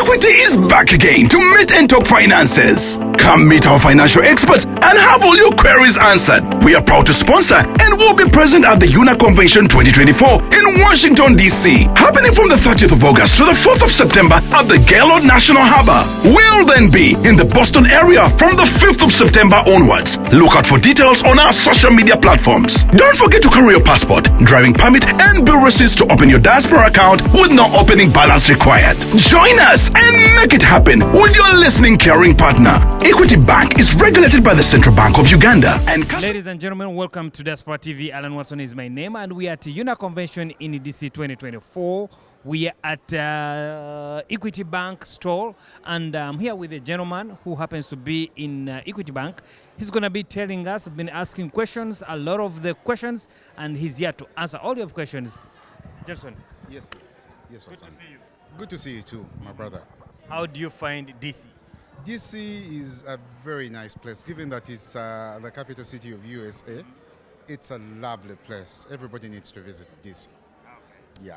Equity is back again to meet and talk finances. Come meet our financial experts and have all your queries answered. We are proud to sponsor and will be present at the UNAA Convention 2024 in Washington, D.C., happening from the 30th of August to the 4th of September at the Gaylord National Harbor. We'll then be in the Boston area from the 5th of September onwards. Look out for details on our social media platforms. Don't forget to carry your passport, driving permit, and bill receipts to open your diaspora account with no opening balance required. Join us and make it happen with your listening caring partner. Equity Bank is regulated by the Central Bank of Uganda. And ladies and gentlemen, welcome to Diaspora TV. Alan Watson is my name, and we are at UNAA Convention in DC 2024. We are at Equity Bank stall, and I'm here with a gentleman who happens to be in Equity Bank. He's going to be telling us, been asking questions, a lot of the questions, and he's here to answer all your questions. Jason. Yes, please. Yes, good to see you. Good to see you too, my brother. How do you find DC? DC is a very nice place, given that it's the capital city of USA. It's a lovely place. Everybody needs to visit DC. Okay. Yeah.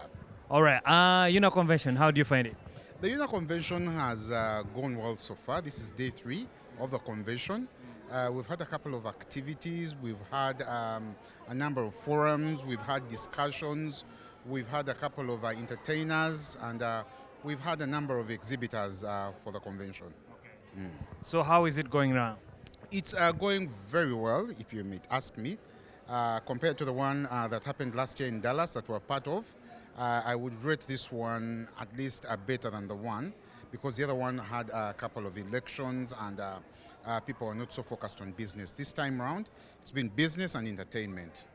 All right. UNAA Convention, how do you find it? The UNAA Convention has gone well so far. This is day 3 of the convention. We've had a couple of activities. We've had a number of forums. We've had discussions. We've had a couple of entertainers, and we've had a number of exhibitors for the convention. Okay. So how is it going now? It's going very well, if you ask me. Compared to the one that happened last year in Dallas that we're part of, I would rate this one at least better than the one, because the other one had a couple of elections and people are not so focused on business. This time around, it's been business and entertainment.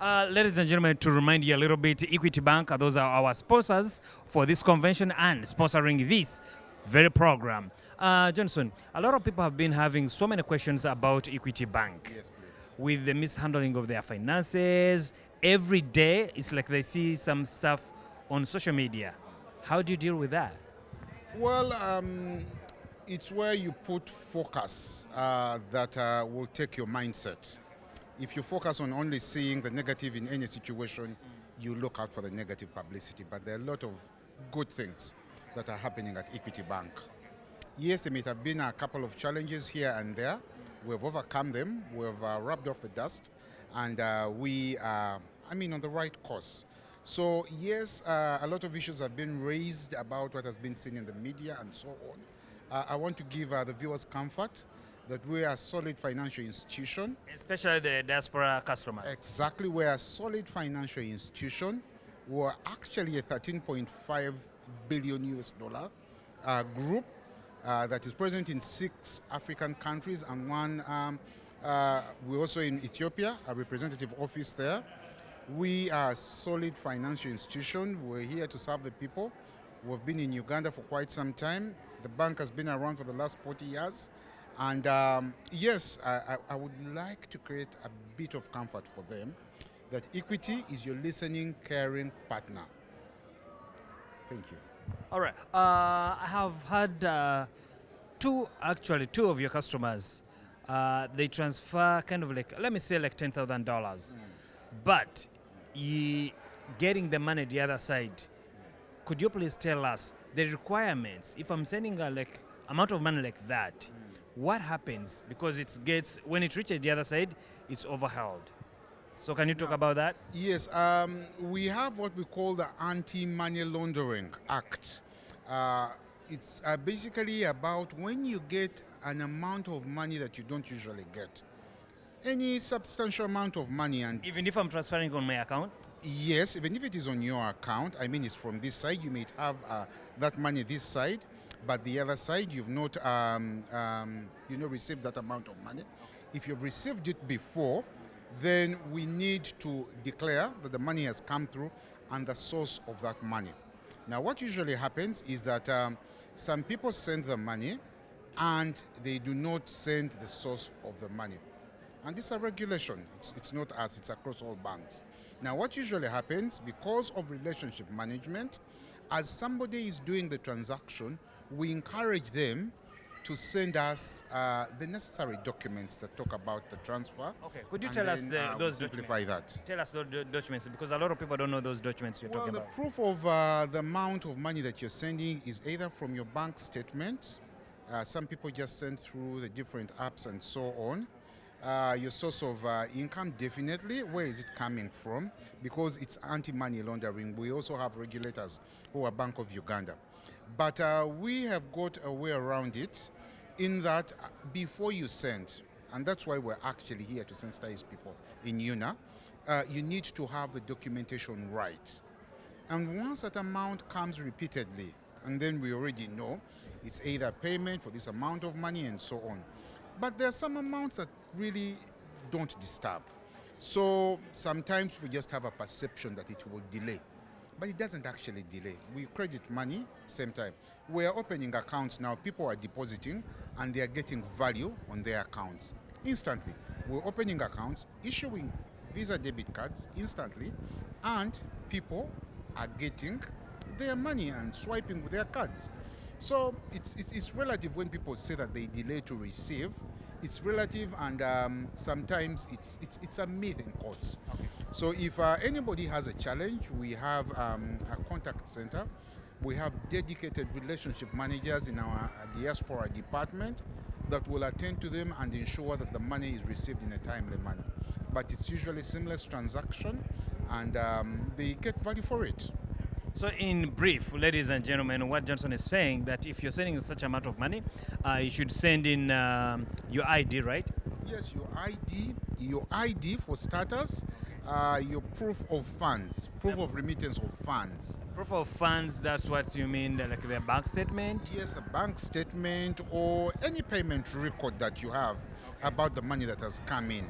Ladies and gentlemen, to remind you a little bit, Equity Bank, those are our sponsors for this convention and sponsoring this very program. Johnson, a lot of people have been having so many questions about Equity Bank. Yes, please. With the mishandling of their finances. Every day, it's like they see some stuff on social media. How do you deal with that? Well, it's where you put focus that will take your mindset. If you focus on only seeing the negative in any situation, you look out for the negative publicity. But there are a lot of good things that are happening at Equity Bank. Yes, there may have been a couple of challenges here and there. We've overcome them. We've rubbed off the dust, and we are, on the right course. So yes, a lot of issues have been raised about what has been seen in the media and so on. I want to give the viewers comfort that we are a solid financial institution. Especially the diaspora customers. Exactly, we are a solid financial institution. We're actually a 13.5 billion US dollar group that is present in 6 African countries and one, we're also in Ethiopia, a representative office there. We are a solid financial institution. We're here to serve the people. We've been in Uganda for quite some time. The bank has been around for the last 40 years. And yes, I would like to create a bit of comfort for them that Equity is your listening, caring partner. Thank you. All right. I have had two of your customers. They transfer kind of like, let me say like $10,000. But getting the money the other side, could you please tell us the requirements? If I'm sending a like amount of money like that, what happens? Because when it reaches the other side, it's overheld. So can you talk about that? Yes, we have what we call the Anti-Money Laundering Act. It's basically about when you get an amount of money that you don't usually get. Any substantial amount of money. And even if I'm transferring on my account? Yes, even if it is on your account, it's from this side, you may have that money this side, but the other side, you've not received that amount of money. If you've received it before, then we need to declare that the money has come through and the source of that money. Now, what usually happens is that some people send the money and they do not send the source of the money. And this is a regulation. It's not us, it's across all banks. Now, what usually happens, because of relationship management, as somebody is doing the transaction, we encourage them to send us the necessary documents that talk about the transfer. Okay, could you and tell us then, we'll those simplify documents? that. Tell us those documents, because a lot of people don't know those documents you're Well, talking the about. proof of the amount of money that you're sending is either from your bank statement. Some people just send through the different apps and so on. Your source of income, definitely. Where is it coming from? Because it's anti-money laundering. We also have regulators who are Bank of Uganda. But we have got a way around it in that before you send, and that's why we're actually here to sensitize people in UNAA, you need to have the documentation right. And once that amount comes repeatedly, and then we already know it's either payment for this amount of money and so on. But there are some amounts that really don't disturb. So sometimes we just have a perception that it will delay. But it doesn't actually delay. We credit money, same time. We are opening accounts now. People are depositing and they are getting value on their accounts instantly. We're opening accounts, issuing Visa debit cards instantly, and people are getting their money and swiping with their cards. So it's relative when people say that they delay to receive. It's relative, and sometimes it's a myth in courts. Okay. So if anybody has a challenge, we have a contact center. We have dedicated relationship managers in our diaspora department that will attend to them and ensure that the money is received in a timely manner. But it's usually seamless transaction, and they get value for it. So in brief, ladies and gentlemen, what Johnson is saying, that if you're sending such amount of money, you should send in your ID, right? Yes, your ID for starters, your proof of funds, proof of remittance of funds. Proof of funds, that's what you mean, like the bank statement? Yes, the bank statement or any payment record that you have about the money that has come in.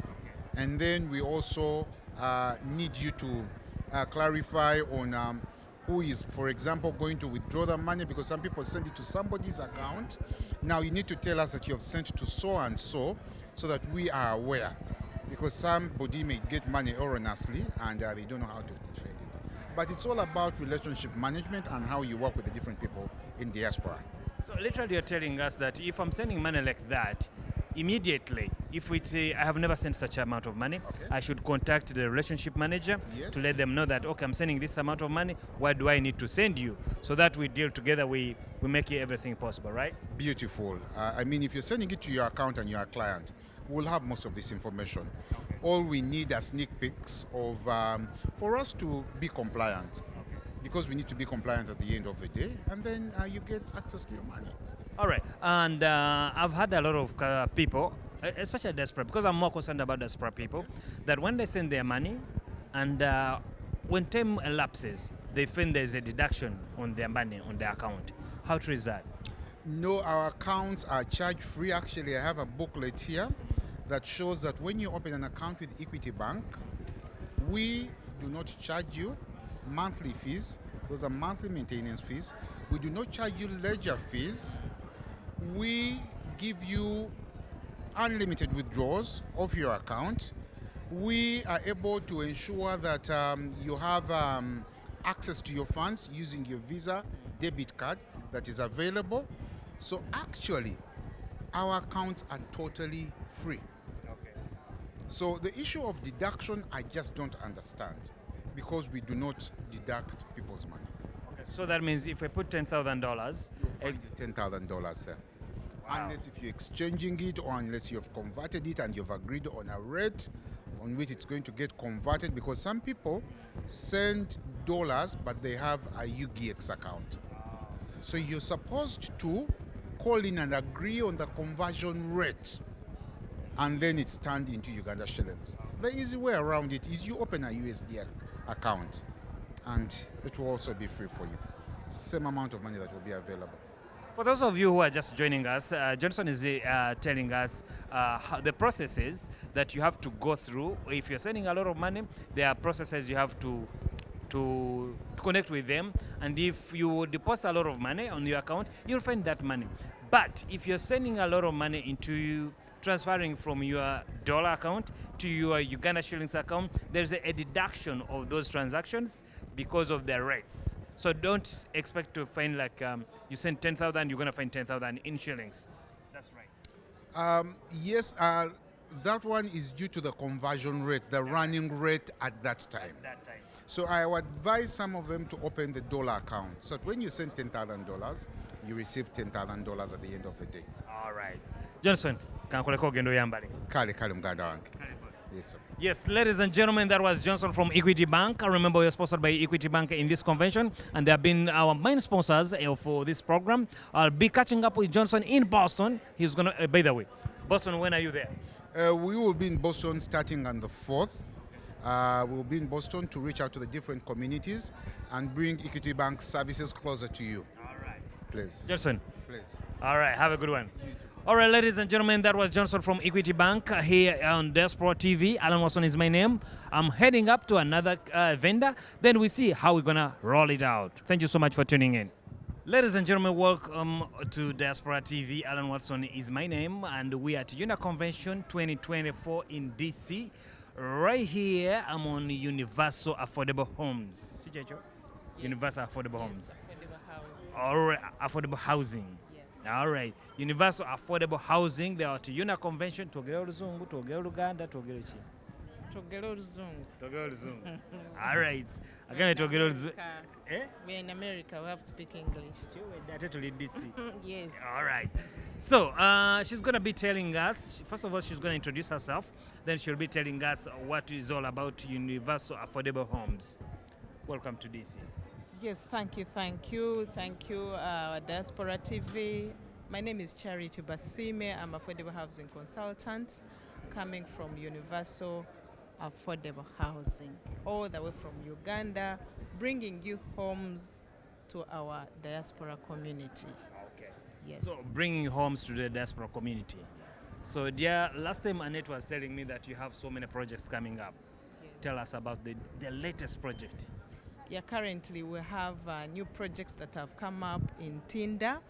And then we also need you to clarify on who is, for example, going to withdraw the money, because some people send it to somebody's account. Now you need to tell us that you have sent to so and so that we are aware, because somebody may get money erroneously and they don't know how to defend it. But it's all about relationship management and how you work with the different people in diaspora. So literally you're telling us that if I'm sending money like that, immediately, if we say I have never sent such amount of money, Okay. I should contact the relationship manager Yes. to let them know that, okay, I'm sending this amount of money, why do I need to send you? So that we deal together, we make everything possible, right? Beautiful. I mean, if you're sending it to your account and you're a client, we'll have most of this information. All we need are sneak peeks of for us to be compliant, because we need to be compliant at the end of the day, and then you get access to your money. All right, and I've had a lot of people, especially diaspora, because I'm more concerned about diaspora people, that when they send their money and when time elapses, they find there's a deduction on their money, on their account. How true is that? No, our accounts are charge free. Actually, I have a booklet here that shows that when you open an account with Equity Bank, we do not charge you monthly fees. Those are monthly maintenance fees. We do not charge you ledger fees. We give you unlimited withdrawals of your account. We are able to ensure that you have access to your funds using your Visa debit card that is available. So actually, our accounts are totally free. Okay. So the issue of deduction, I just don't understand, because we do not deduct people's money. Okay. So that means if I put $10,000, $10,000 there. Wow. Unless if you're exchanging it, or unless you have converted it and you've agreed on a rate on which it's going to get converted, because some people send dollars but they have a UGX account. So you're supposed to call in and agree on the conversion rate, and then it's turned into Uganda shillings. The easy way around it is you open a USD account and it will also be free for you. Same amount of money that will be available. For those of you who are just joining us, Johnson is telling us how the processes that you have to go through. If you're sending a lot of money, there are processes you have to connect with them. And if you deposit a lot of money on your account, you'll find that money. But if you're sending a lot of money into transferring from your dollar account to your Uganda shillings account, there's a deduction of those transactions because of their rates. So don't expect to find like you send 10,000, you're going to find 10,000 in shillings. Yes, that one is due to the conversion rate, the running rate at that time. That time. So I would advise some of them to open the dollar account. So when you send $10,000, you receive $10,000 at the end of the day. All right. Johnson, kankoleko ogendo yambale. Kale kale muganda wange. Yes, sir. Yes, ladies and gentlemen, that was Johnson from Equity Bank. I remember we are sponsored by Equity Bank in this convention, and they have been our main sponsors for this program. I'll be catching up with Johnson in Boston. He's gonna, by the way, Boston, when are you there? We will be in Boston starting on the 4th. We will be in Boston to reach out to the different communities and bring Equity Bank services closer to you. All right. Please. Johnson. Please. All right, have a good one. All right, ladies and gentlemen, that was Johnson from Equity Bank here on Diaspora TV. Alan Watson is my name. I'm heading up to another vendor. Then we see how we're going to roll it out. Thank you so much for tuning in. Ladies and gentlemen, welcome to Diaspora TV. Alan Watson is my name, and we are at UNAA Convention 2024 in DC. Right here, I'm on Universal Affordable Homes. See, Jejo? Yes. Universal Affordable Homes. Affordable housing. All right, affordable housing. All right, Universal Affordable Housing. They are at UNAA Convention. Togera oluzungu, togera oluganda, togera ki? Togera oluzungu. Togera oluzungu. All right. Again, togera oluzungu. Eh? We're in America. We have to speak English. Yes. All right. So she's going to be telling us, first of all, she's going to introduce herself. Then she'll be telling us what is all about Universal Affordable Homes. Welcome to DC. Yes, thank you. Diaspora TV. My name is Charity Basime. I'm affordable housing consultant coming from Universal Affordable Housing, all the way from Uganda, bringing you homes to our diaspora community. Okay. Yes. So bringing homes to the diaspora community. So dear, last time Annette was telling me that you have so many projects coming up. Yes. Tell us about the latest project. Yeah, currently we have new projects that have come up in Tinda,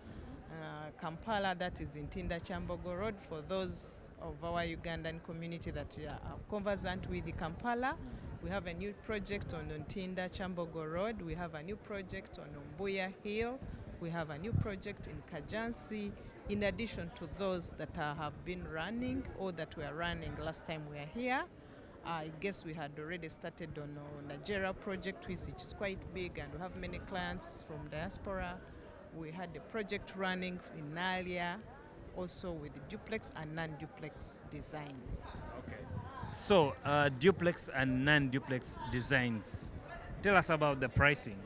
Kampala, that is in Tinda Chambogo Road, for those of our Ugandan community that are conversant with the Kampala. We have a new project on Tinda Chambogo Road. We have a new project on Mbuya Hill. We have a new project in Kajansi, in addition to those that have been running or that were running last time we were here. I guess we had already started on Nigeria project, which is quite big, and we have many clients from diaspora. We had a project running in Nalia, also with duplex and non-duplex designs. Okay. So duplex and non-duplex designs. Tell us about the pricing.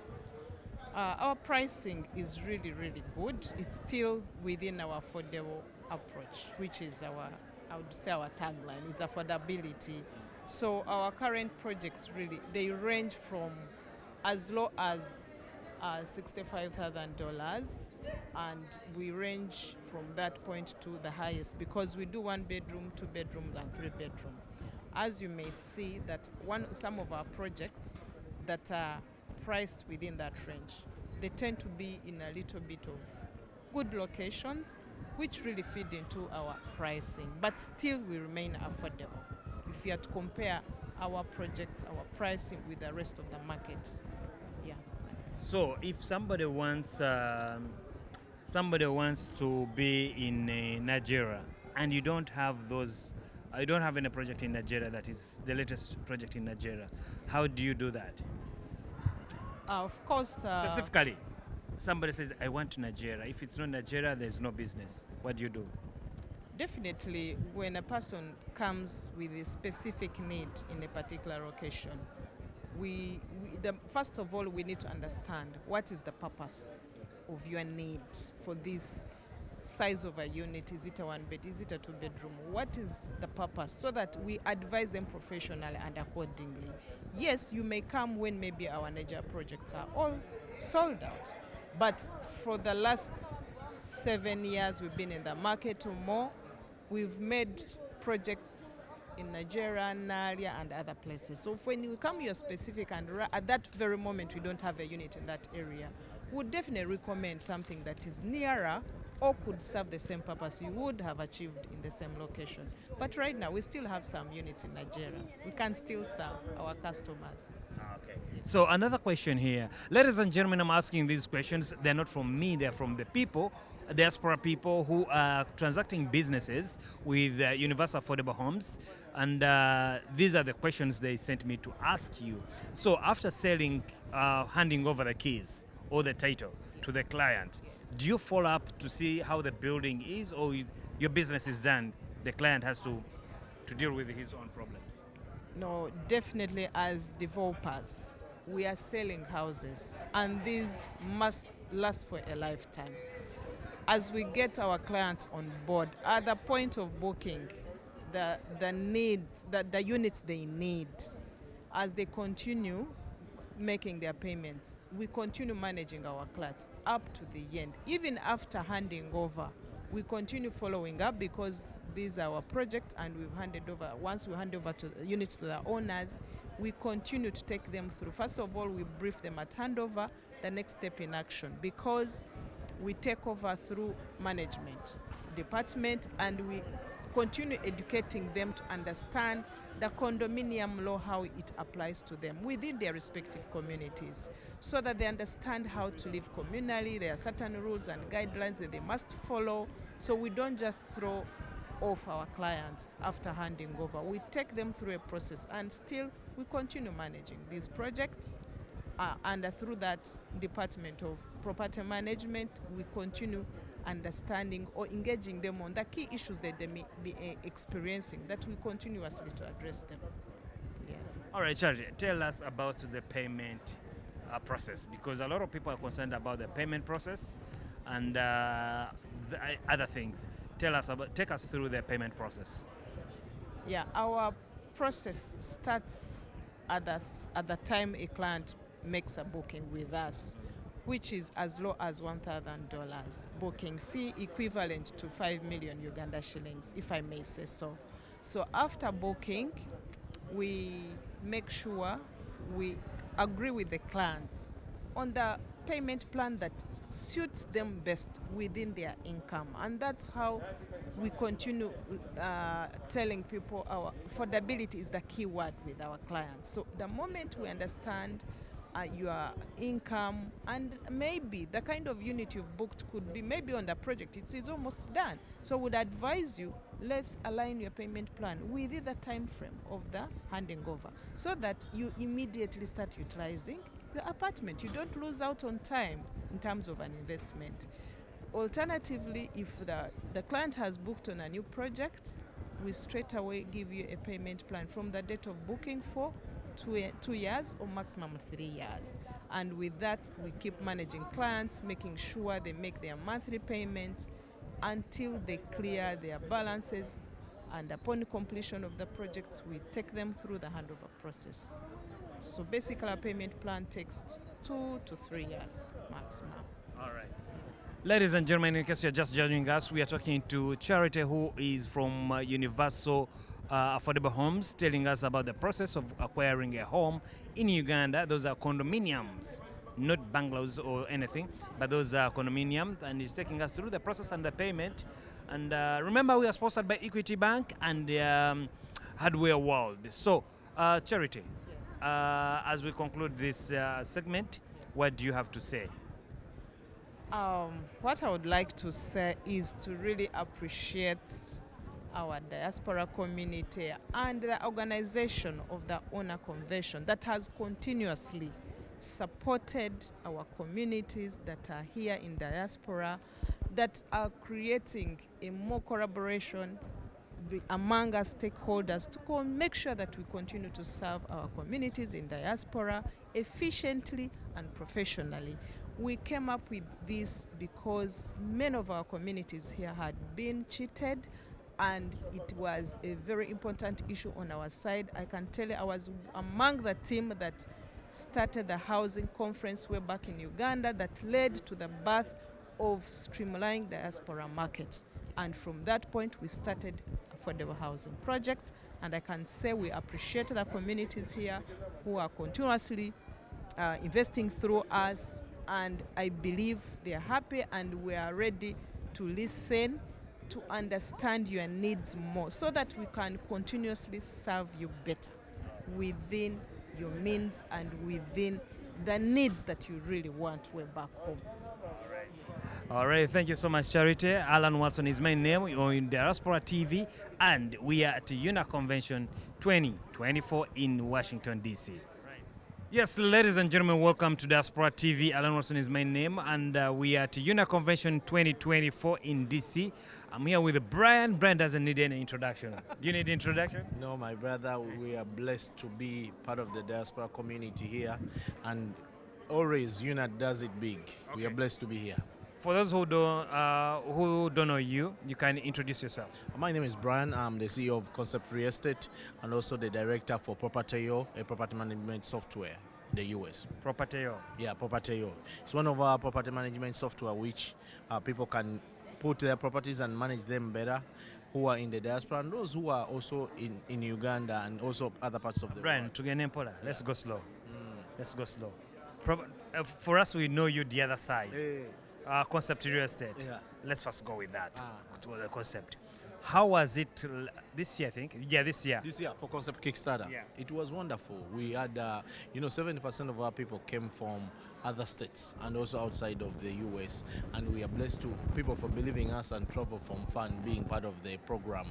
Our pricing is really, really good. It's still within our affordable approach, which is I would say our tagline is affordability. So our current projects they range from as low as $65,000, and we range from that point to the highest, because we do 1 bedroom, 2 bedrooms, and 3 bedroom. As you may see, that some of our projects that are priced within that range, they tend to be in a little bit of good locations, which really feed into our pricing, but still we remain affordable. If you have to compare our projects, our pricing with the rest of the market. Yeah. So if somebody wants to be in Nigeria, and you don't have any project in Nigeria that is the latest project in Nigeria, how do you do that? Of course. Specifically, somebody says, I want to Nigeria. If it's not Nigeria, there's no business. What do you do? Definitely, when a person comes with a specific need in a particular location, first of all, we need to understand what is the purpose of your need for this size of a unit. Is it a 1 bed? Is it a 2 bedroom? What is the purpose? So that we advise them professionally and accordingly. Yes, you may come when maybe our Nigeria projects are all sold out. But for the last 7 years we've been in the market or more, we've made projects in Nigeria, Nalia, and other places. So when you come, you're specific, and at that very moment we don't have a unit in that area, we would definitely recommend something that is nearer or could serve the same purpose you would have achieved in the same location. But right now, we still have some units in Nigeria. We can still serve our customers. Okay. So another question here. Ladies and gentlemen, I'm asking these questions. They're not from me, they're from the people, diaspora people who are transacting businesses with Universal Affordable Homes. And these are the questions they sent me to ask you. So after selling, handing over the keys or the title to the client, do you follow up to see how the building is, or your business is done? The client has to deal with his own problems. No, definitely as developers, we are selling houses and these must last for a lifetime. As we get our clients on board, at the point of booking, the needs, the units they need, as they continue making their payments, we continue managing our clients up to the end. Even after handing over, we continue following up because these are our projects and we've handed over. Once we hand over to the units to the owners, we continue to take them through. First of all, we brief them at handover, the next step in action, because we take over through management department and we continue educating them to understand the condominium law, how it applies to them within their respective communities, so that they understand how to live communally. There are certain rules and guidelines that they must follow, so we don't just throw off our clients after handing over. We take them through a process and still we continue managing these projects. And through that department of property management, we continue understanding or engaging them on the key issues that they may be experiencing, that we continuously to address them. Yes. All right, Charlie, tell us about the payment process, because a lot of people are concerned about the payment process and other things. Take us through the payment process. Yeah, our process starts at the time a client makes a booking with us, which is as low as $1,000 booking fee, equivalent to 5 million Uganda shillings, if I may say so. So after booking, we make sure we agree with the clients on the payment plan that suits them best within their income. And that's how we continue telling people our affordability is the key word with our clients. So the moment we understand your income and maybe the kind of unit you've booked could be maybe on the project, it's almost done. So would advise you, let's align your payment plan within the time frame of the handing over so that you immediately start utilizing your apartment. You don't lose out on time in terms of an investment. Alternatively, if the client has booked on a new project, we straight away give you a payment plan from the date of booking for 2 years or maximum 3 years. And with that, we keep managing clients, making sure they make their monthly payments until they clear their balances. And upon completion of the projects, we take them through the handover process. So basically, our payment plan takes 2 to 3 years maximum. All right. Ladies and gentlemen, in case you're just joining us, we are talking to Charity, who is from Universal Affordable Homes, telling us about the process of acquiring a home in Uganda. Those are condominiums, not bungalows or anything, but those are condominiums, and he's taking us through the process and the payment. And remember, we are sponsored by Equity Bank and Hardware World. So, Charity, as we conclude this segment, what do you have to say? What I would like to say is to really appreciate our diaspora community and the organization of the Owner Convention that has continuously supported our communities that are here in diaspora, that are creating a more collaboration among our stakeholders to make sure that we continue to serve our communities in diaspora efficiently and professionally. We came up with this because many of our communities here had been cheated, and it was a very important issue on our side. I can tell you I was among the team that started the housing conference way back in Uganda that led to the birth of streamlining diaspora market. And from that point, we started affordable housing project. And I can say we appreciate the communities here who are continuously investing through us. And I believe they are happy and we are ready to listen, to understand your needs more so that we can continuously serve you better within your means and within the needs that you really want way back home. All right, thank you so much, Charity. Alan Watson is my name. You're in Diaspora TV, and we are at the UNAA Convention 2024 in Washington, D.C. Yes, ladies and gentlemen, welcome to Diaspora TV. Alan Watson is my name, and we are at UNAA Convention 2024 in D.C. I'm here with Brian. Brian doesn't need any introduction. Do you need introduction? No, my brother, we are blessed to be part of the diaspora community here, and always UNAA does it big. We are blessed to be here. For those who don't know you, you can introduce yourself. My name is Brian. I'm the CEO of Concept Real Estate and also the director for Propertyo, a property management software in the US. Propertyo. Yeah, Propertyo. It's one of our property management software which people can put their properties and manage them better, who are in the diaspora and those who are also in Uganda and also other parts of the Brian, world. to get Nempola, let's go slow. Let's go slow. For us, we know you the other side. Hey. Concept real estate. Yeah. Let's first go with that. To the concept. How was it this year? I think. Yeah, this year. This year for Concept Kickstarter, Yeah. it was wonderful. We had, 70% of our people came from other states and also outside of the US, and we are blessed to people for believing us and travel from fun being part of the program.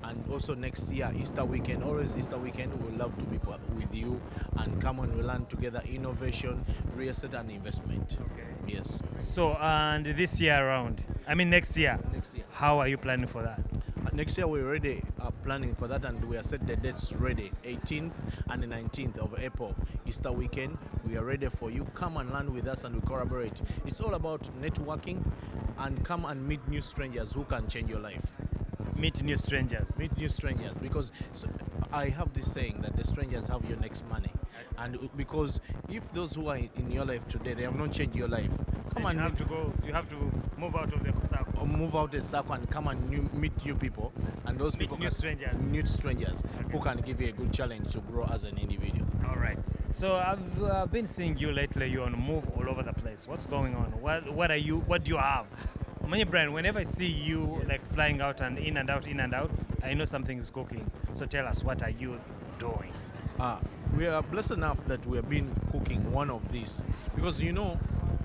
And also next year, Easter weekend, always Easter weekend, we would love to be with you and come and we learn together innovation, real estate, and investment. Okay. Yes. So, and this year around, I mean next year. Next year. How are you planning for that? Next year we're already planning for that, and we are set the dates ready. 18th and the 19th of April, Easter weekend. We are ready for you. Come and learn with us and we collaborate. It's all about networking and come and meet new strangers who can change your life. Meet new strangers. Meet new strangers, because I have this saying that the strangers have your next money. And because if those who are in your life today, they have not changed your life, come and You have to move out of the circle. or move out the circle and come and meet new people, and those Meet people new strangers. new strangers who can give you a good challenge to grow as an individual. All right. So I've been seeing you lately. You're on the move all over the place. What's going on? What are you? What do you have? My Brian, whenever I see you like flying out and in and out, I know something is cooking. So tell us, what are you doing? We are blessed enough that we have been cooking one of these, because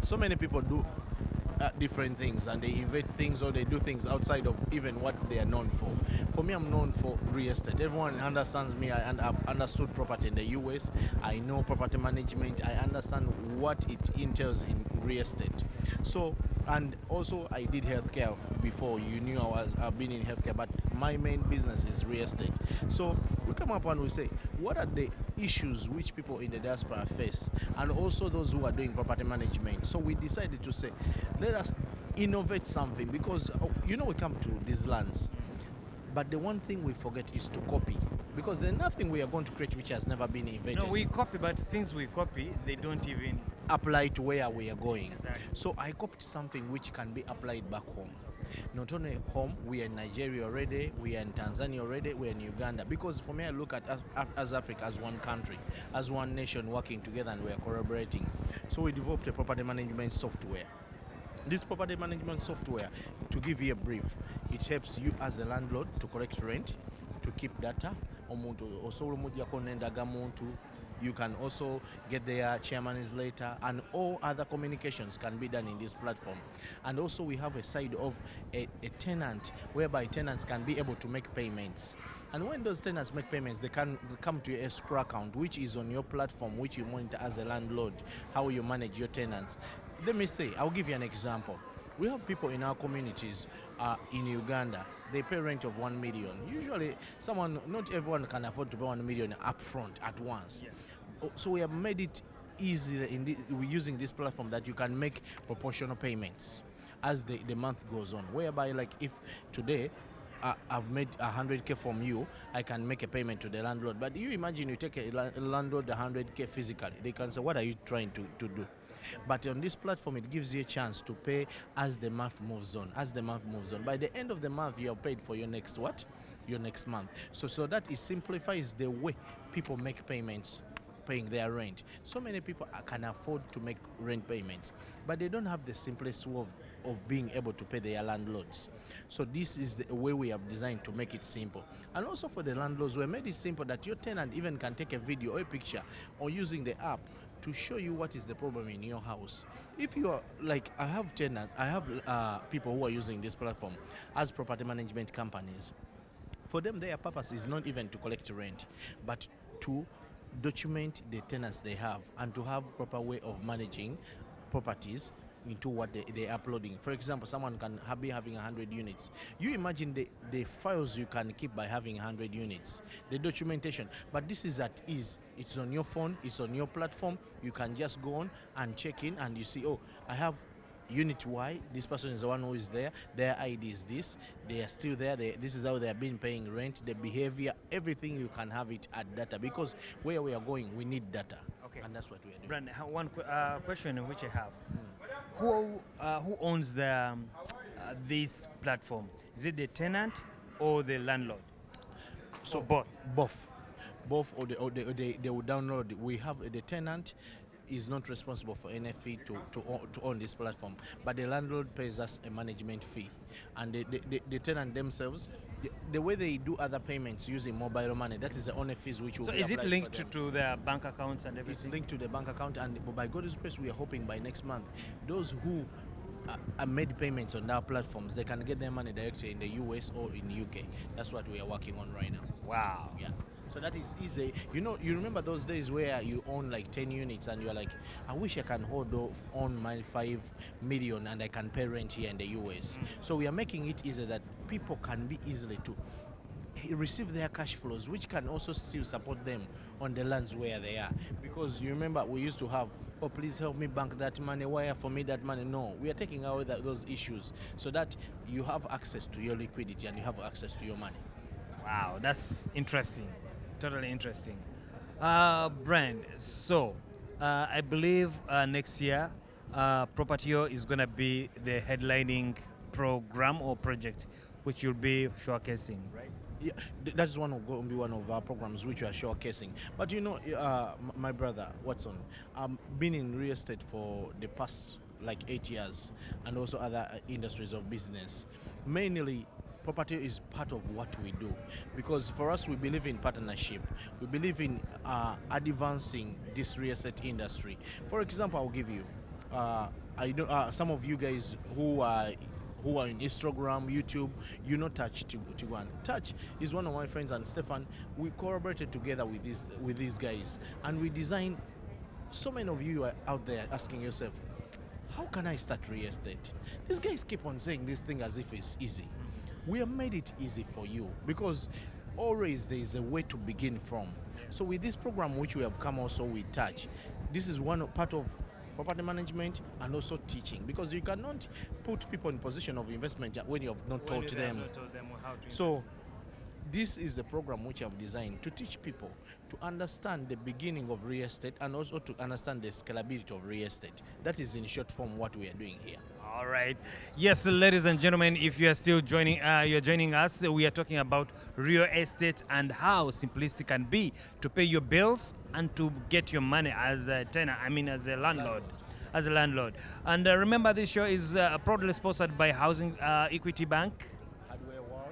so many people do different things and they invent things or they do things outside of even what they are known for. For me, I'm known for real estate. Everyone understands me. I've understood property in the US. I know property management. I understand what it entails in real estate. So, and also I did healthcare before. You knew I've been in healthcare, but my main business is real estate. So we come up and we say, what are the issues which people in the diaspora face, and also those who are doing property management. So we decided to say, let us innovate something, because we come to these lands, but the one thing we forget is to copy, because there's nothing we are going to create which has never been invented. No, we copy, but things we copy, they don't even apply to where we are going. Exactly. So I copied something which can be applied back home. Not only home, we are in Nigeria already, we are in Tanzania already, we are in Uganda. Because for me, I look at as Africa as one country, as one nation working together, and we are collaborating. So we developed a property management software. This property management software, to give you a brief, it helps you as a landlord to collect rent, to keep data. You can also get their chairman's letter, and all other communications can be done in this platform. And also we have a side of a tenant, whereby tenants can be able to make payments. And when those tenants make payments, they can come to your escrow account, which is on your platform, which you monitor as a landlord, how you manage your tenants. Let me say, I'll give you an example. We have people in our communities in Uganda. They pay rent of 1 million. Usually, not everyone can afford to pay 1 million upfront at once. Yeah. So we have made it easy we're using this platform that you can make proportional payments as the month goes on. Whereby, like if today I've made 100K from you, I can make a payment to the landlord. But you imagine you take a landlord 100K physically. They can say, what are you trying to do? But on this platform, it gives you a chance to pay as the month moves on. By the end of the month, you have paid for your next month. So that simplifies the way people make payments, paying their rent. So many people can afford to make rent payments, but they don't have the simplest way of of being able to pay their landlords. So this is the way we have designed to make it simple. And also for the landlords, we made it simple that your tenant even can take a video or a picture or using the app to show you what is the problem in your house. If you are like, I have people who are using this platform as property management companies. For them, their purpose is not even to collect rent, but to document the tenants they have and to have proper way of managing properties into what they're uploading. For example, someone can be having 100 units. You imagine the files you can keep by having 100 units, the documentation. But this is at ease. It's on your phone, it's on your platform. You can just go on and check in and you see, oh, I have unit Y, this person is the one who is there, their ID is this, they are still there, this is how they have been paying rent, the behavior, everything. You can have it at data, because where we are going, we need data. Okay. And that's what we are doing. Brandon, one question which I have. Who owns this platform? Is it the tenant or the landlord? So Or both? Both, or they will download. We have the tenant is not responsible for any fee to own this platform, but the landlord pays us a management fee, and the tenant themselves, the way they do other payments using mobile money, that is the only fees which will So be is it applied linked for them. to their bank accounts and everything? It's linked to the bank account, and by God's grace, we are hoping by next month, those who are made payments on our platforms, they can get their money directly in the US or in UK. That's what we are working on right now. Wow. Yeah. So that is easy. You know, you remember those days where you own like 10 units and you're like, I wish I can own my 5 million and I can pay rent here in the US. So we are making it easy that people can be easily to receive their cash flows, which can also still support them on the lands where they are. Because you remember we used to have, oh, please help me bank that money, wire for me that money. No, we are taking away those issues so that you have access to your liquidity and you have access to your money. Wow, that's interesting. Totally interesting. Brand, so I believe next year Propertio is going to be the headlining program or project which you'll be showcasing, right? Yeah, that is going to be one of our programs which we are showcasing. But you know, my brother Watson, been in real estate for the past like 8 years, and also other industries of business. Mainly, property is part of what we do, because for us, we believe in partnership. We believe in advancing this real estate industry. For example, I'll give you, I know some of you guys who are in Instagram, YouTube, you know Touch to go on. Touch is one of my friends, and Stefan, we collaborated together with these guys, and we designed. So many of you are out there asking yourself, how can I start real estate? These guys keep on saying this thing as if it's easy. We have made it easy for you, because always there is a way to begin from. So with this program which we have come also with Touch, this is one part of property management and also teaching, because you cannot put people in position of investment when you have not taught them. How to So this is the program which I've designed to teach people to understand the beginning of real estate and also to understand the scalability of real estate. That is in short form what we are doing here. All right. Yes, ladies and gentlemen, if you are still you're joining us, we are talking about real estate and how simplistic can be to pay your bills and to get your money as a tenant, as a landlord. And remember, this show is proudly sponsored by Housing Equity Bank,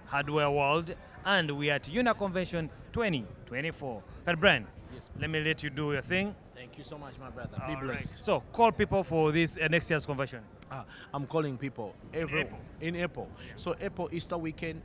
Hardware World, and we are at UNAA Convention 2024. But Brian, Yes, let me let you do your thing. Thank you so much, my brother. Be All right. blessed. So call people for this next year's convention. I'm calling people April. in April. So April Easter weekend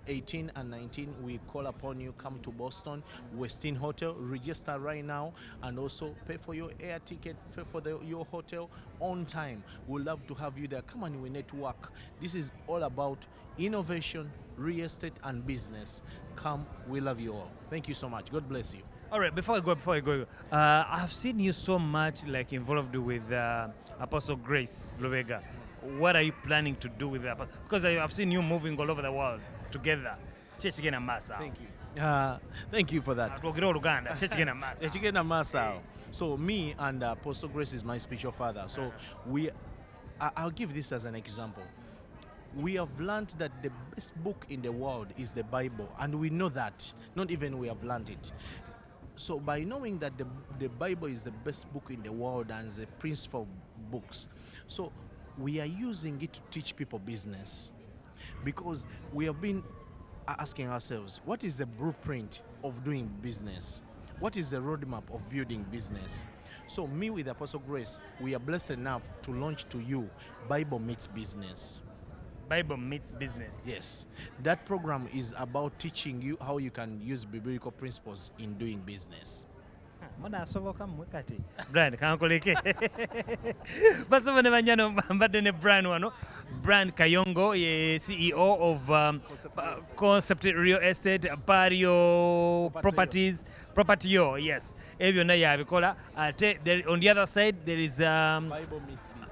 18 and 19, we call upon you, come to Boston Westin Hotel, register right now, and also pay for your air ticket, pay for your hotel on time. We'd love to have you there. Come on, we network. This is all about innovation, real estate, and business. Come, we love you all. Thank you so much. God bless you. All right, before I go, I've seen you so much involved with Apostle Grace Lubega. What are you planning to do with that? Because I've seen you moving all over the world together. Church gena masa. Thank you. Thank you for that. Twogera Oluganda, church gena masa. Echigenda Masao. So me and Apostle Grace is my spiritual father. So I'll give this as an example. We have learned that the best book in the world is the Bible, and we know that. Not even we have learned it. So by knowing that the Bible is the best book in the world and the principal books, so we are using it to teach people business, because we have been asking ourselves, what is the blueprint of doing business? What is the roadmap of building business? So me with Apostle Grace, we are blessed enough to launch to you Bible Meets Business. Bible Meets Business. Yes, that program is about teaching you how you can use biblical principles in doing business. Mwana asoboka mmwe kati Brian kankoleke basobo ne banjano mbadde ne Brian wano. Brian Kayongo ye CEO of Concept Real Estate Pario Properties Propertyo, yes, ebyo byonna yabikola ate on the other side there is Bible Meets Business.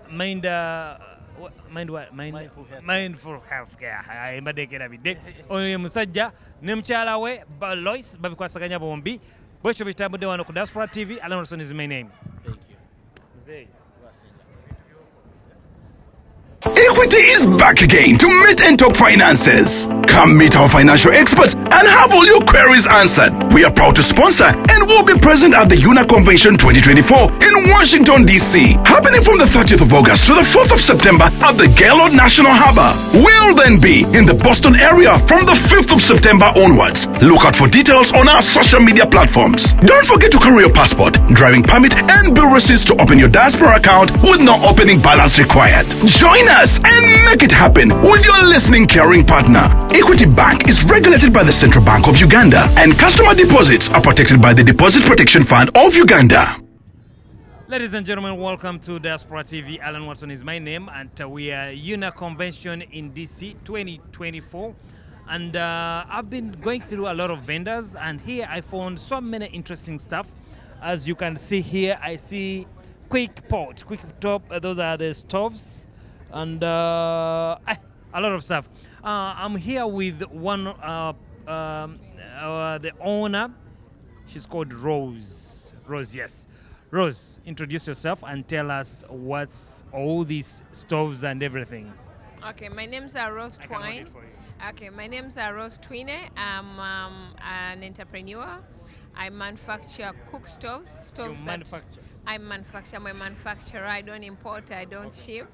Mindful healthcare. Mbadde kerabidde oyo musajja ne mukyala we Lois babikwasaganya bombi. Bwekyo bitambudde wano ku Diaspora TV. Alan Wilson is my name. Thank you. Mzee. Equity is back again to meet and talk finances. Come meet our financial experts and have all your queries answered. We are proud to sponsor and will be present at the UNAA Convention 2024 in Washington, D.C., happening from the 30th of August to the 4th of September at the Gaylord National Harbor. We'll then be in the Boston area from the 5th of September onwards. Look out for details on our social media platforms. Don't forget to carry your passport, driving permit, and bill receipts to open your diaspora account with no opening balance required. Join us and make it happen with your listening caring partner. Equity Bank is regulated by the Central Bank of Uganda, and customer deposits are protected by the Deposit Protection Fund of Uganda. Ladies and gentlemen, welcome to Diaspora TV. Alan Watson is my name, and we are UNAA Convention in DC 2024. And I've been going through a lot of vendors, and here I found so many interesting stuff. As you can see here, I see quick top. Those are the stoves, and a lot of stuff. I'm here with one, the owner. She's called Rose. Rose, yes. Rose, introduce yourself and tell us what's all these stoves and everything. Okay, my name's Rose I can hold Twine. it for you. Okay, my name's Rose Twine. I'm an entrepreneur. I manufacture cook stoves. You manufacture? I manufacture. I'm a manufacturer. I don't import. I don't ship.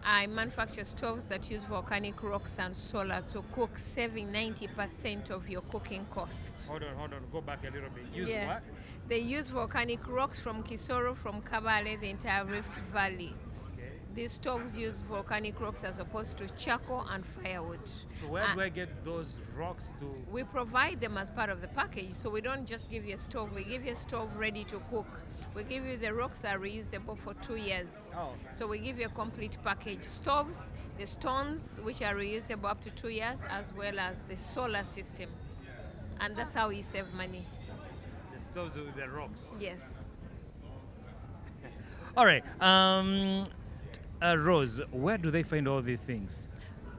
I manufacture stoves that use volcanic rocks and solar to cook, saving 90% of your cooking cost. Hold on. Go back a little bit. Use Yeah. what? They use volcanic rocks from Kisoro, from Kabale, the entire Rift Valley. Okay. These stoves use volcanic rocks as opposed to charcoal and firewood. So where do I get those rocks to? We provide them as part of the package, so we don't just give you a stove, we give you a stove ready to cook. We give you the rocks are reusable for 2 years. Oh, okay. So we give you a complete package. Stoves, the stones, which are reusable up to 2 years, as well as the solar system. And that's how we save money. The stoves with the rocks. Yes. All right. Rose, where do they find all these things?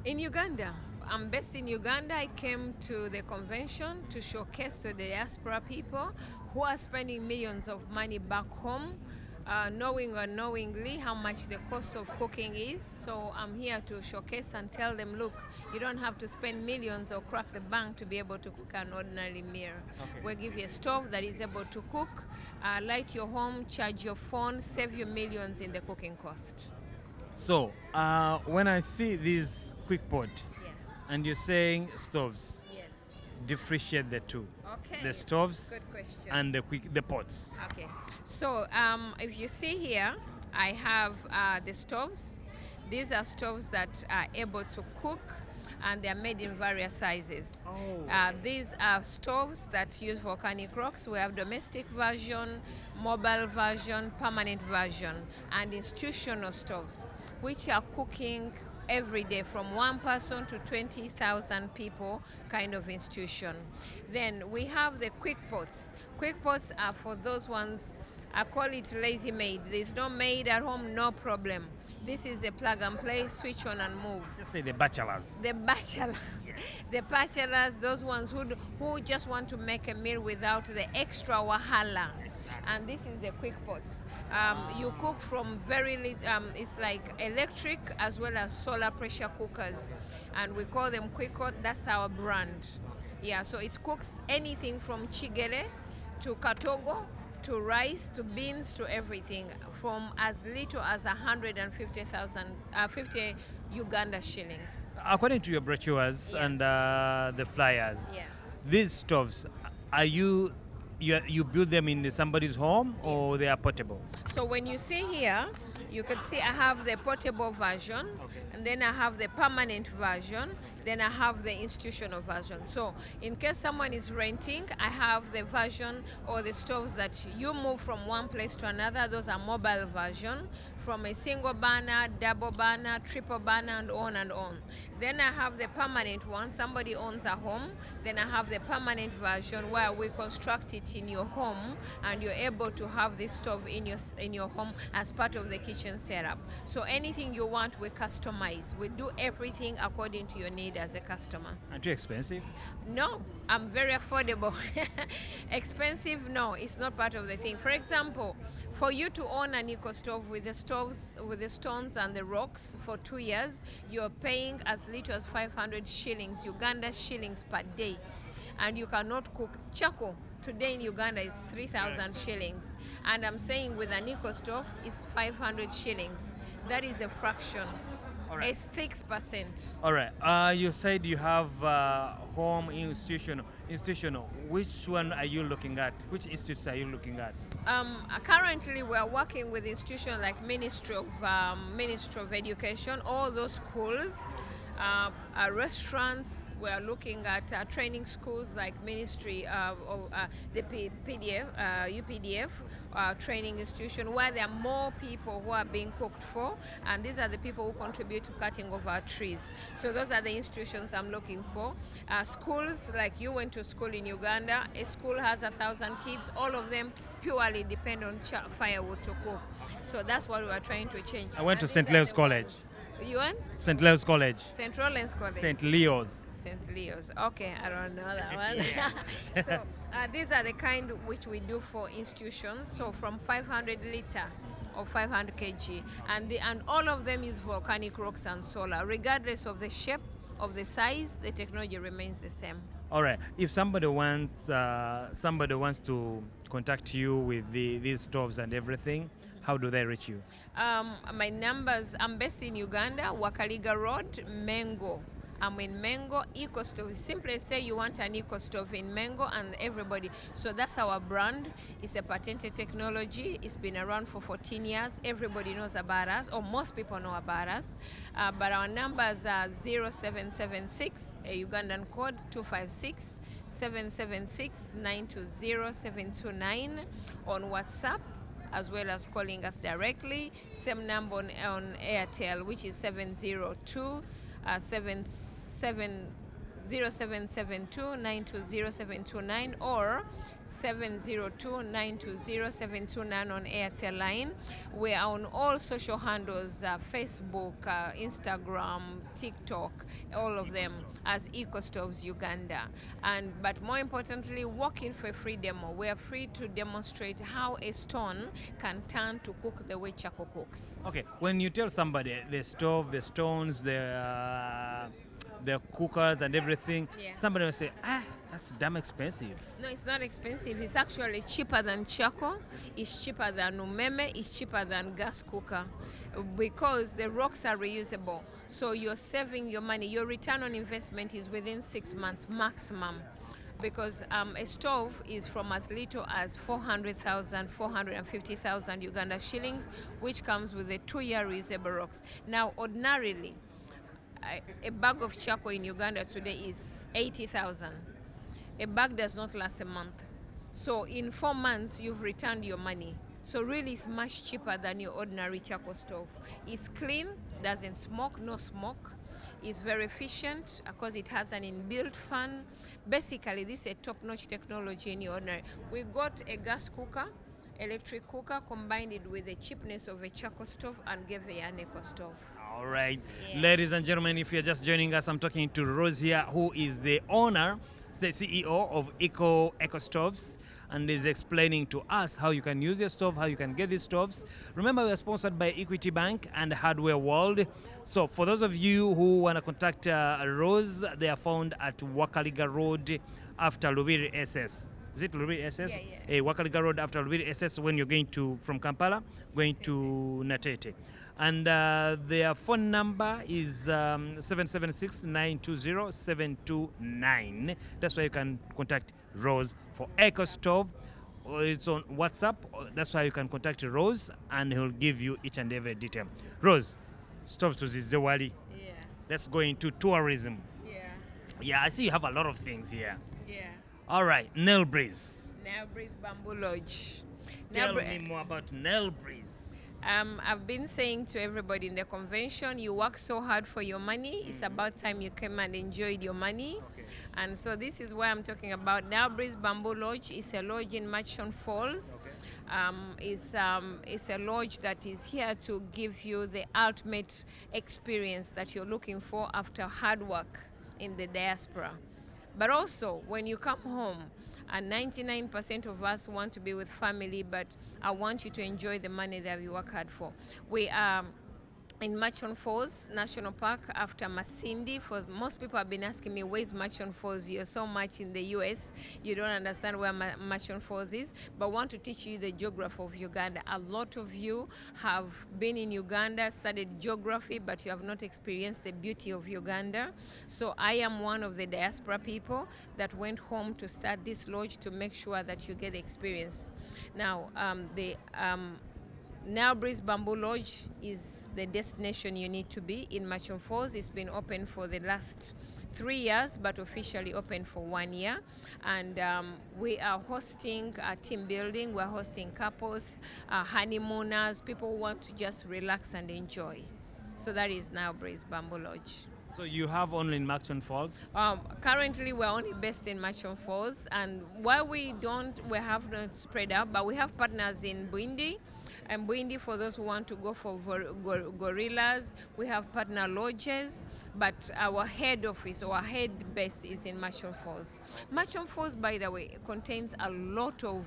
In Uganda. I'm based in Uganda. I came to the convention to showcase to the diaspora people who are spending millions of money back home, knowing or unknowingly how much the cost of cooking is. So I'm here to showcase and tell them, look, you don't have to spend millions or crack the bank to be able to cook an ordinary meal. Okay. We'll give you a stove that is able to cook, light your home, charge your phone, save you millions in the cooking cost. So, when I see this quick pot, Yeah. and you're saying stoves, Yes. differentiate the two. Okay. The stoves Good question. and the pots. Okay, so if you see here, I have the stoves. These are stoves that are able to cook, and they are made in various sizes. Oh. These are stoves that use volcanic rocks. We have domestic version, mobile version, permanent version, and institutional stoves, which are cooking every day from 1 person to 20,000 people kind of institution. Then we have the quick pots. Quick pots are for those ones, I call it lazy maid. There's no maid at home, no problem. This is a plug and play, switch on and move. Just say the bachelors. The bachelors, the bachelors, those ones who just want to make a meal without the extra wahala. And this is the quick pots. You cook from it's like electric as well as solar pressure cookers. And we call them quick pot, that's our brand. Yeah, so it cooks anything from chigere to katogo to rice to beans to everything, from as little as 150,000, 50 Uganda shillings. According to your brochures Yeah. and the flyers, Yeah. these stoves, are you build them in somebody's home or they are portable? So when you see here, you can see I have the portable version, and then I have the permanent version, then I have the institutional version. So in case someone is renting, I have the version or the stoves that you move from one place to another. Those are mobile version, from a single burner, double burner, triple burner, and on and on. Then I have the permanent one. Somebody owns a home. Then I have the permanent version where we construct it in your home, and you're able to have this stove in your home as part of the kitchen setup. So anything you want, we customize. We do everything according to your need as a customer. Aren't too expensive? No, I'm very affordable. Expensive? No, it's not part of the thing. For example, for you to own an eco stove with the stones and the rocks for 2 years, you're paying as little as 500 shillings, Uganda shillings per day. And you cannot cook charcoal. Today in Uganda is 3,000 shillings. And I'm saying with an eco stove, it's 500 shillings. That is a fraction. All right. It's 6%. All right. You said you have home institutional. Which one are you looking at? Which institutes are you looking at? Currently, we are working with institutions like Ministry of Education, all those schools, restaurants. We are looking at training schools like Ministry of the UPDF training institution, where there are more people who are being cooked for, and these are the people who contribute to cutting of our trees. So those are the institutions I'm looking for. Schools, like you went to school in Uganda, a school has 1,000 kids, all of them purely depend on firewood to cook. So that's what we are trying to change. I went to And St. these are Leo's the College. ones. You went? St. Leo's College. St. Rollins College. St. Leo's. St. Leo's. Okay, I don't know that one. So these are the kind which we do for institutions. So from 500 liter or 500 kg, and all of them use volcanic rocks and solar, regardless of the shape, of the size. The technology remains the same. All right. If somebody wants to contact you with these stoves and everything, how do they reach you? My numbers, I'm based in Uganda, Wakaliga Road, Mengo. I'm in Mengo, eco stove. Simply say you want an eco stove in Mengo and everybody. So that's our brand. It's a patented technology. It's been around for 14 years. Everybody knows about us, or most people know about us. But our numbers are 0776, a Ugandan code 256 776 920 729 on WhatsApp, as well as calling us directly. Same number on Airtel, which is 702 0772 920 729 or 702 920 729 on Airtel line. We are on all social handles, Facebook, Instagram, TikTok, all of them as EcoStoves Uganda. But more importantly, working for a free demo. We are free to demonstrate how a stone can turn to cook the way charcoal cooks. Okay. When you tell somebody the stove, the stones, the cookers and everything, Yeah. somebody will say, that's damn expensive. No, it's not expensive. It's actually cheaper than charcoal. It's cheaper than umeme. It's cheaper than gas cooker, because the rocks are reusable. So you're saving your money. Your return on investment is within 6 months maximum, because a stove is from as little as 400,000, 450,000 Uganda shillings, which comes with a 2-year reusable rocks. Now, ordinarily, a bag of charcoal in Uganda today is 80,000. A bag does not last a month. So in 4 months, you've returned your money. So really, it's much cheaper than your ordinary charcoal stove. It's clean, doesn't smoke, no smoke. It's very efficient because it has an inbuilt fan. Basically, this is a top-notch technology in your ordinary. We got a gas cooker, electric cooker, combined it with the cheapness of a charcoal stove and gave an eco stove. All right. Yeah. Ladies and gentlemen, if you're just joining us, I'm talking to Rose here, who is the owner, the CEO of Eco Stoves, and is explaining to us how you can use your stove, how you can get these stoves. Remember, we are sponsored by Equity Bank and Hardware World. So for those of you who want to contact Rose, they are found at Wakaliga Road after Lubiri SS. Is it Lubiri SS? Yeah. Wakaliga Road after Lubiri SS when you're going to from Kampala, going to Natete. And their phone number is 776-920-729. That's why you can contact Rose for Echo Stove. It's on WhatsApp. That's why you can contact Rose and he'll give you each and every detail. Rose, stove to Zewali. Yeah. Let's go into tourism. Yeah. Yeah, I see you have a lot of things here. Yeah. All right, Nail Breeze. Nail Breeze Bamboo Lodge. Tell me more about Nail Breeze. I've been saying to everybody in the convention, you work so hard for your money. It's about time you came and enjoyed your money. Okay. And so this is why I'm talking about. Nail Breeze Bamboo Lodge is a lodge in Machon Falls. Okay. It's a lodge that is here to give you the ultimate experience that you're looking for after hard work in the diaspora. But also, when you come home, and 99% of us want to be with family, but I want you to enjoy the money that we work hard for. We are in Machon Falls National Park after Masindi. For most people have been asking me, where's Machon Falls? You're so much in the US, you don't understand where Machon Falls is, but I want to teach you the geography of Uganda. A lot of you have been in Uganda, studied geography, but you have not experienced the beauty of Uganda. So I am one of the diaspora people that went home to start this lodge to make sure that you get the experience. Now, Nail Breeze Bamboo Lodge is the destination you need to be in Machon Falls. It's been open for the last 3 years, but officially open for 1 year. And we are hosting team building. We're hosting couples, honeymooners, people who want to just relax and enjoy. So that is Nail Breeze Bamboo Lodge. So you have only in Machon Falls? Currently, we're only based in Machon Falls. And while we have not spread out, but we have partners in Bwindi. And Bwindi, for those who want to go for gorillas, we have partner lodges, but our head office or our head base is in Machon Falls. Machon Falls, by the way, contains a lot of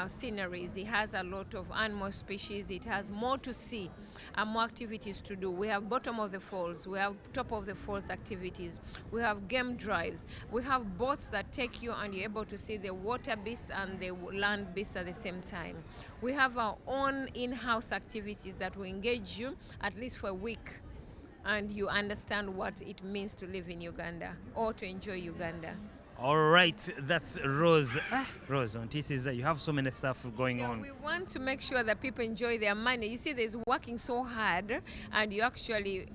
sceneries. It has a lot of animal species. It has more to see and more activities to do. We have bottom of the falls. We have top of the falls activities. We have game drives. We have boats that take you and you're able to see the water beasts and the land beasts at the same time. We have our own in-house activities that will engage you at least for a week, and you understand what it means to live in Uganda or to enjoy Uganda. All right, that's Rose. Rose, on TCZ, you have so many stuff going on. We want to make sure that people enjoy their money. You see, there's working so hard, and you actually,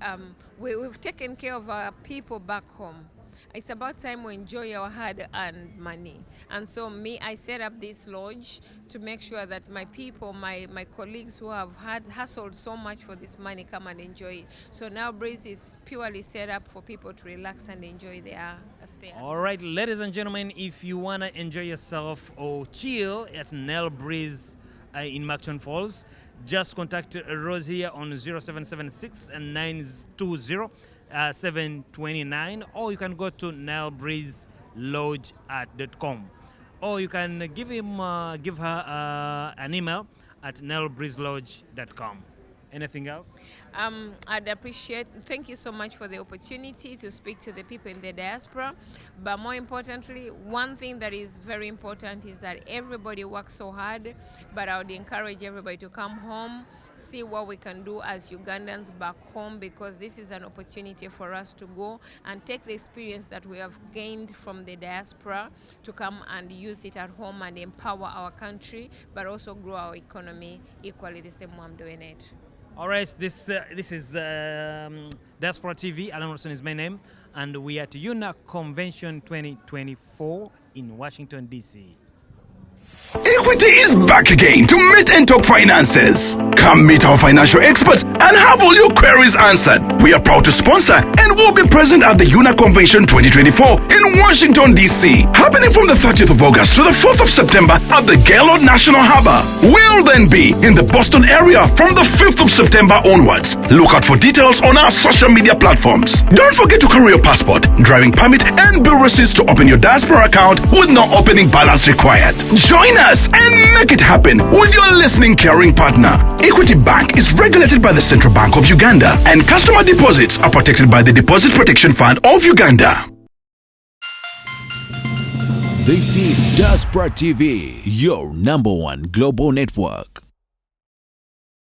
we've taken care of our people back home. It's about time we enjoy our hard-earned money. And so I set up this lodge to make sure that my people, my colleagues who have hustled so much for this money come and enjoy it. So now Breeze is purely set up for people to relax and enjoy their stay. All right, ladies and gentlemen, if you want to enjoy yourself or chill at Nail Breeze in Machon Falls, just contact Rose here on 0776 and 920 729, or you can go to nailbreezelodge.com, or you can give her an email at nailbreezelodge.com. Anything else? I'd appreciate, thank you so much for the opportunity to speak to the people in the diaspora. But more importantly, one thing that is very important is that everybody works so hard, but I would encourage everybody to come home, see what we can do as Ugandans back home, because this is an opportunity for us to go and take the experience that we have gained from the diaspora to come and use it at home and empower our country, but also grow our economy equally the same way I'm doing it. All right, this is Diaspora TV. Alan Wilson is my name, and we are at UNAA Convention 2024 in Washington, D.C. Equity is back again to meet and talk finances. Come meet our financial experts and have all your queries answered. We are proud to sponsor and will be present at the UNAA Convention 2024 in Washington, D.C. happening from the 30th of August to the 4th of September at the Gaylord National Harbor. We'll then be in the Boston area from the 5th of September onwards. Look out for details on our social media platforms. Don't forget to carry your passport, driving permit, and bill receipts to open your diaspora account with no opening balance required. Join us and make it happen with your listening caring partner. Equity Bank is regulated by the Central Bank of Uganda, and customer deposits are protected by the Deposit Protection Fund of Uganda. This is Diaspora TV, your #1 global network.